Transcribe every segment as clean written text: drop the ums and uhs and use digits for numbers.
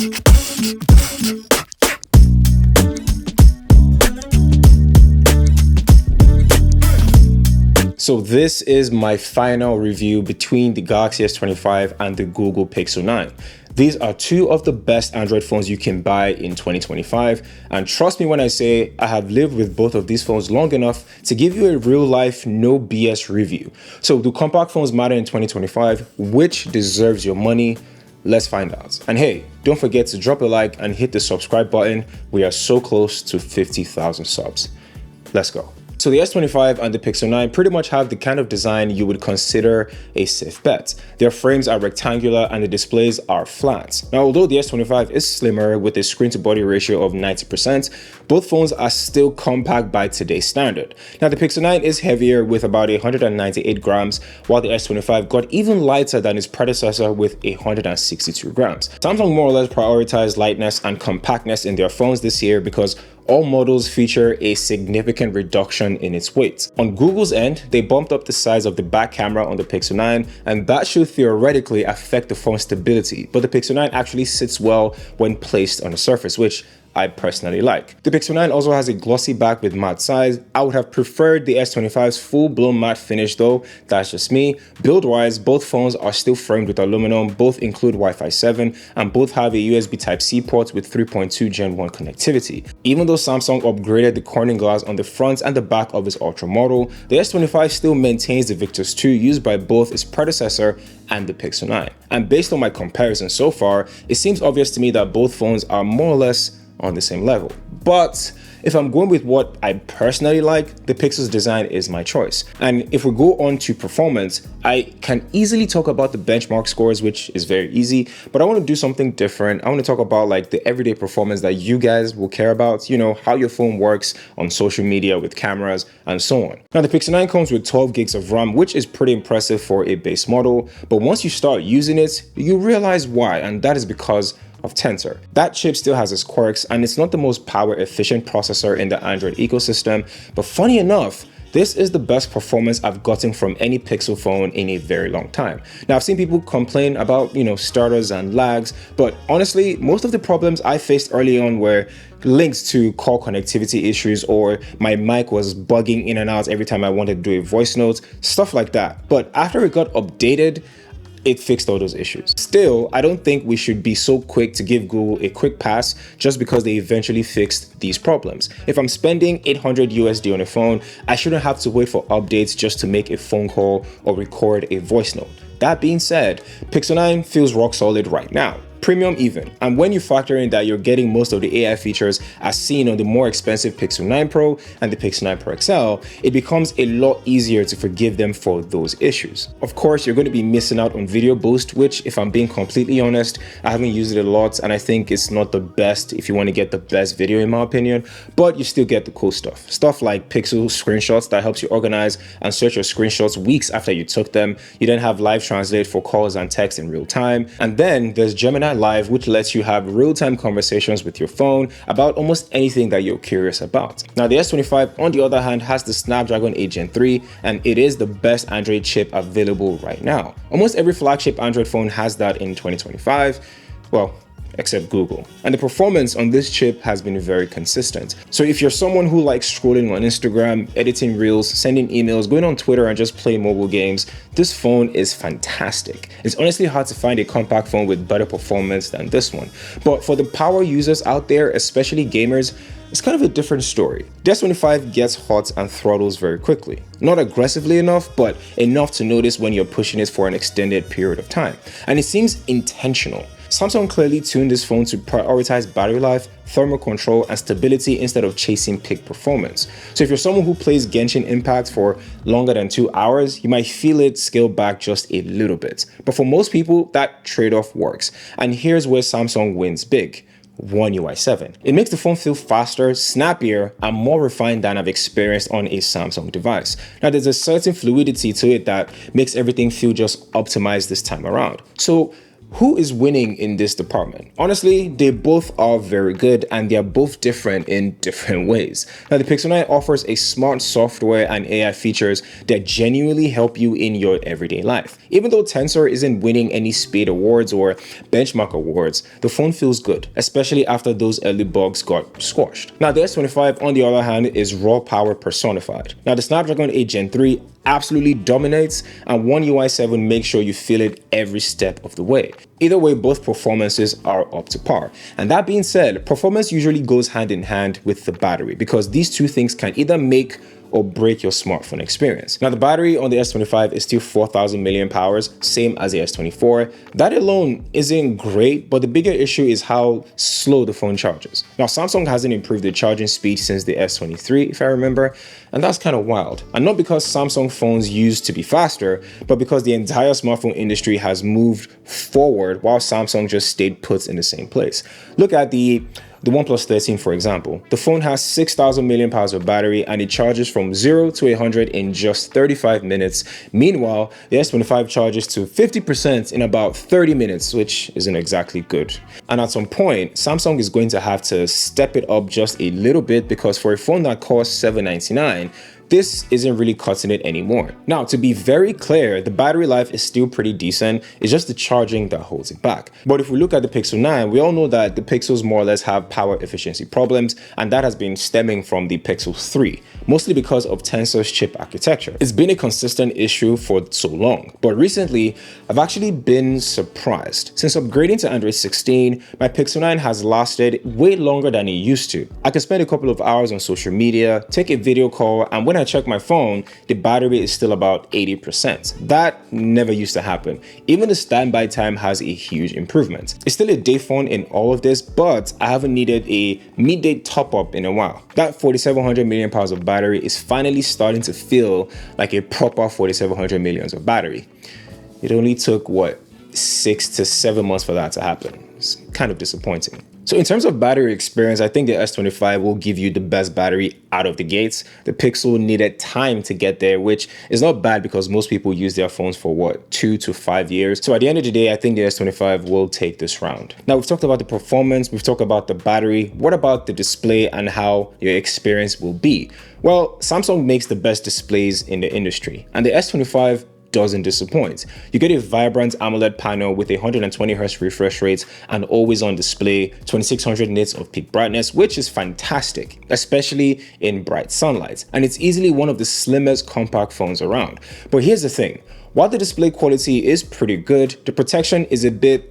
So this is my final review between the Galaxy S25 and the Google Pixel 9. These are two of the best Android phones you can buy in 2025, and trust me when I say I have lived with both of these phones long enough to give you a real life, no BS review. So do compact phones matter in 2025? Which deserves your money? Let's find out. And hey, don't forget to drop a like and hit the subscribe button. We are so close to 50,000 subs. Let's go. So the S25 and the Pixel 9 pretty much have the kind of design you would consider a safe bet. Their frames are rectangular and the displays are flat. Now, although the S25 is slimmer with a screen-to-body ratio of 90%, both phones are still compact by today's standard. Now, the Pixel 9 is heavier with about 198 grams, while the S25 got even lighter than its predecessor with 162 grams. Samsung more or less prioritized lightness and compactness in their phones this year because all models feature a significant reduction in its weight. On Google's end, they bumped up the size of the back camera on the Pixel 9, and that should theoretically affect the phone's stability, but the Pixel 9 actually sits well when placed on a surface, which I personally like. The Pixel 9 also has a glossy back with matte sides. I would have preferred the S25's full-blown matte finish though, that's just me. Build-wise, both phones are still framed with aluminum, both include Wi-Fi 7, and both have a USB Type-C port with 3.2 Gen 1 connectivity. Even though Samsung upgraded the Corning glass on the front and the back of its Ultra model, the S25 still maintains the Victus 2 used by both its predecessor and the Pixel 9. And based on my comparison so far, it seems obvious to me that both phones are more or less on the same level. But if I'm going with what I personally like, the Pixel's design is my choice. And if we go on to performance, I can easily talk about the benchmark scores, which is very easy, but I want to do something different. I want to talk about like the everyday performance that you guys will care about, you know, how your phone works on social media with cameras and so on. Now, the Pixel 9 comes with 12 gigs of RAM, which is pretty impressive for a base model, but once you start using it, you realize why, and that is because of Tensor. That chip still has its quirks and it's not the most power efficient processor in the Android ecosystem, but funny enough, this is the best performance I've gotten from any Pixel phone in a very long time. Now, I've seen people complain about, stutters and lags, but honestly, most of the problems I faced early on were linked to call connectivity issues, or my mic was bugging in and out every time I wanted to do a voice note, stuff like that. But after it got updated, it fixed all those issues. Still, I don't think we should be so quick to give Google a quick pass just because they eventually fixed these problems. If I'm spending $800 on a phone, I shouldn't have to wait for updates just to make a phone call or record a voice note. That being said, Pixel 9 feels rock solid right now. Premium even, and when you factor in that you're getting most of the AI features as seen on the more expensive Pixel 9 Pro and the Pixel 9 Pro XL, it becomes a lot easier to forgive them for those issues. Of course, you're going to be missing out on video boost, which, if I'm being completely honest, I haven't used it a lot and I think it's not the best if you want to get the best video in my opinion, but you still get the cool stuff. Stuff like Pixel screenshots that helps you organize and search your screenshots weeks after you took them. You then have live translate for calls and text in real time, and then there's Gemini Live, which lets you have real-time conversations with your phone about almost anything that you're curious about. Now, the S25, on the other hand, has the Snapdragon 8 Gen 3, and it is the best Android chip available right now. Almost every flagship Android phone has that in 2025. Well, except Google. And the performance on this chip has been very consistent. So if you're someone who likes scrolling on Instagram, editing reels, sending emails, going on Twitter and just playing mobile games, this phone is fantastic. It's honestly hard to find a compact phone with better performance than this one. But for the power users out there, especially gamers, it's kind of a different story. The S25 gets hot and throttles very quickly. Not aggressively enough, but enough to notice when you're pushing it for an extended period of time. And it seems intentional. Samsung clearly tuned this phone to prioritize battery life, thermal control, and stability instead of chasing peak performance. So if you're someone who plays Genshin Impact for longer than 2 hours, you might feel it scale back just a little bit. But for most people, that trade-off works. And here's where Samsung wins big. One UI 7. It makes the phone feel faster, snappier, and more refined than I've experienced on a Samsung device. Now, there's a certain fluidity to it that makes everything feel just optimized this time around. So Who is winning in this department? Honestly, they both are very good and they are both different in different ways. Now, the Pixel 9 offers a smart software and AI features that genuinely help you in your everyday life. Even though Tensor isn't winning any speed awards or benchmark awards, the phone feels good, especially after those early bugs got squashed. Now, the S25, on the other hand, is raw power personified. Now, the Snapdragon 8 Gen 3 absolutely dominates, and One UI 7 makes sure you feel it every step of the way. Either way, both performances are up to par. And that being said, performance usually goes hand in hand with the battery, because these two things can either make or break your smartphone experience. Now, the battery on the S25 is still 4,000 mAh, same as the S24. That alone isn't great, but the bigger issue is how slow the phone charges. Now, Samsung hasn't improved the charging speed since the S23, if I remember, and that's kind of wild. And not because Samsung phones used to be faster, but because the entire smartphone industry has moved forward while Samsung just stayed put in the same place. Look at the OnePlus 13, for example. The phone has 6,000 mAh of battery and it charges from 0 to 100 in just 35 minutes. Meanwhile, the S25 charges to 50% in about 30 minutes, which isn't exactly good. And at some point, Samsung is going to have to step it up just a little bit, because for a phone that costs $799, this isn't really cutting it anymore. Now, to be very clear, the battery life is still pretty decent. It's just the charging that holds it back. But if we look at the Pixel 9, we all know that the Pixels more or less have power efficiency problems, and that has been stemming from the Pixel 3, mostly because of Tensor's chip architecture. It's been a consistent issue for so long, but recently, I've actually been surprised. Since upgrading to Android 16, my Pixel 9 has lasted way longer than it used to. I can spend a couple of hours on social media, take a video call, and when I check my phone, the battery is still about 80%. That never used to happen. Even the standby time has a huge improvement. It's still a day phone in all of this, but I haven't needed a midday top up in a while. That 4,700 mAh of battery is finally starting to feel like a proper 4,700 mAh of battery. It only took, 6 to 7 months for that to happen. It's kind of disappointing. So in terms of battery experience, I think the S25 will give you the best battery out of the gates. The Pixel needed time to get there, which is not bad because most people use their phones for 2 to 5 years. So at the end of the day, I think the S25 will take this round. Now, we've talked about the performance, we've talked about the battery. What about the display and how your experience will be? Well, Samsung makes the best displays in the industry, and the S25 doesn't disappoint. You get a vibrant AMOLED panel with a 120Hz refresh rate and always on display, 2600 nits of peak brightness, which is fantastic, especially in bright sunlight. And it's easily one of the slimmest compact phones around. But here's the thing, while the display quality is pretty good, the protection is a bit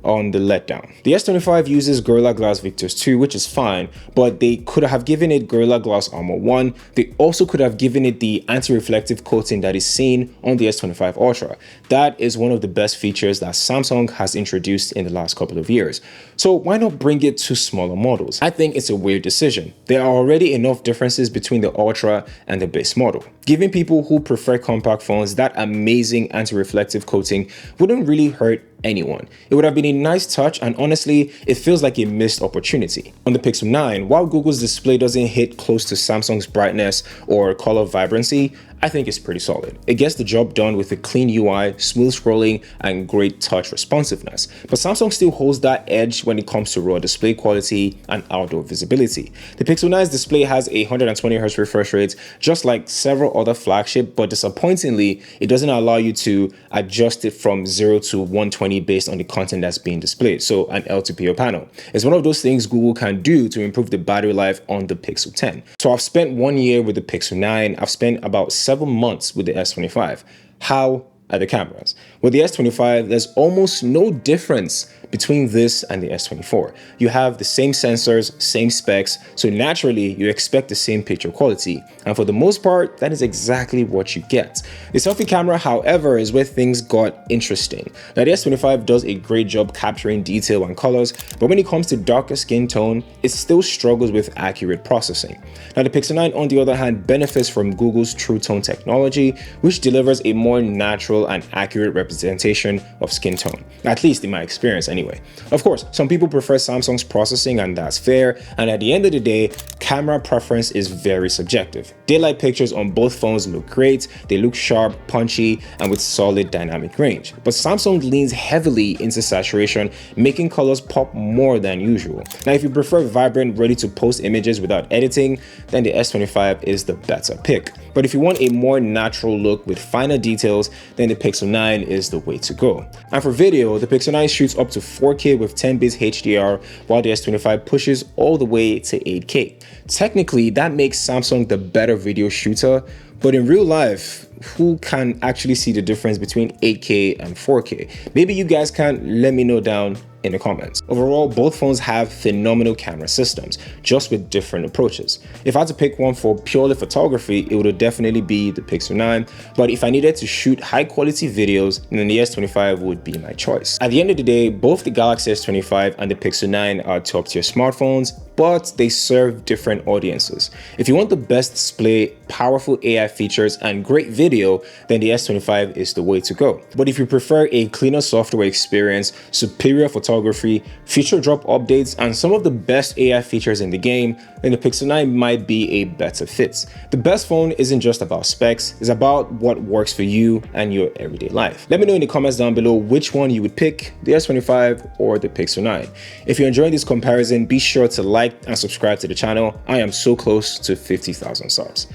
on the letdown. The S25 uses Gorilla Glass Victus 2, which is fine, but they could have given it Gorilla Glass Armor 1. They also could have given it the anti-reflective coating that is seen on the S25 Ultra. That is one of the best features that Samsung has introduced in the last couple of years. So why not bring it to smaller models? I think it's a weird decision. There are already enough differences between the Ultra and the base model. Giving people who prefer compact phones that amazing anti-reflective coating wouldn't really hurt anyone. It would have been a nice touch, and honestly, it feels like a missed opportunity. On the Pixel 9, while Google's display doesn't hit close to Samsung's brightness or color vibrancy, I think it's pretty solid. It gets the job done with a clean UI, smooth scrolling, and great touch responsiveness. But Samsung still holds that edge when it comes to raw display quality and outdoor visibility. The Pixel 9's display has a 120Hz refresh rate, just like several other flagships, but disappointingly, it doesn't allow you to adjust it from 0 to 120 based on the content that's being displayed, so an LTPO panel. It's one of those things Google can do to improve the battery life on the Pixel 10. So I've spent 1 year with the Pixel 9, I've spent about 7 months with the S25. How are the cameras? With the S25, there's almost no difference between this and the S24. You have the same sensors, same specs, so naturally you expect the same picture quality. And for the most part, that is exactly what you get. The selfie camera, however, is where things got interesting. Now, the S25 does a great job capturing detail and colors, but when it comes to darker skin tone, it still struggles with accurate processing. Now, the Pixel 9, on the other hand, benefits from Google's True Tone technology, which delivers a more natural and accurate representation representation of skin tone, at least in my experience anyway. Of course, some people prefer Samsung's processing, and that's fair, and at the end of the day, camera preference is very subjective. Daylight pictures on both phones look great, they look sharp, punchy, and with solid dynamic range. But Samsung leans heavily into saturation, making colors pop more than usual. Now, if you prefer vibrant, ready-to-post images without editing, then the S25 is the better pick. But if you want a more natural look with finer details, then the Pixel 9 is the way to go. And for video, the Pixel 9 shoots up to 4K with 10-bit HDR, while the S25 pushes all the way to 8K. Technically, that makes Samsung the better video shooter, but in real life, who can actually see the difference between 8K and 4K? Maybe you guys can. Let me know down in the comments. Overall, both phones have phenomenal camera systems, just with different approaches. If I had to pick one for purely photography, it would definitely be the Pixel 9, but if I needed to shoot high quality videos, then the S25 would be my choice. At the end of the day, both the Galaxy S25 and the Pixel 9 are top tier smartphones, but they serve different audiences. If you want the best display, powerful AI features, and great video, then the S25 is the way to go. But if you prefer a cleaner software experience, superior photography, feature drop updates, and some of the best AI features in the game, then the Pixel 9 might be a better fit. The best phone isn't just about specs, it's about what works for you and your everyday life. Let me know in the comments down below which one you would pick, the S25 or the Pixel 9. If you're enjoying this comparison, be sure to like and subscribe to the channel. I am so close to 50,000 subs.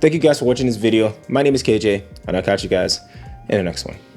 Thank you guys for watching this video. My name is KJ, and I'll catch you guys in the next one.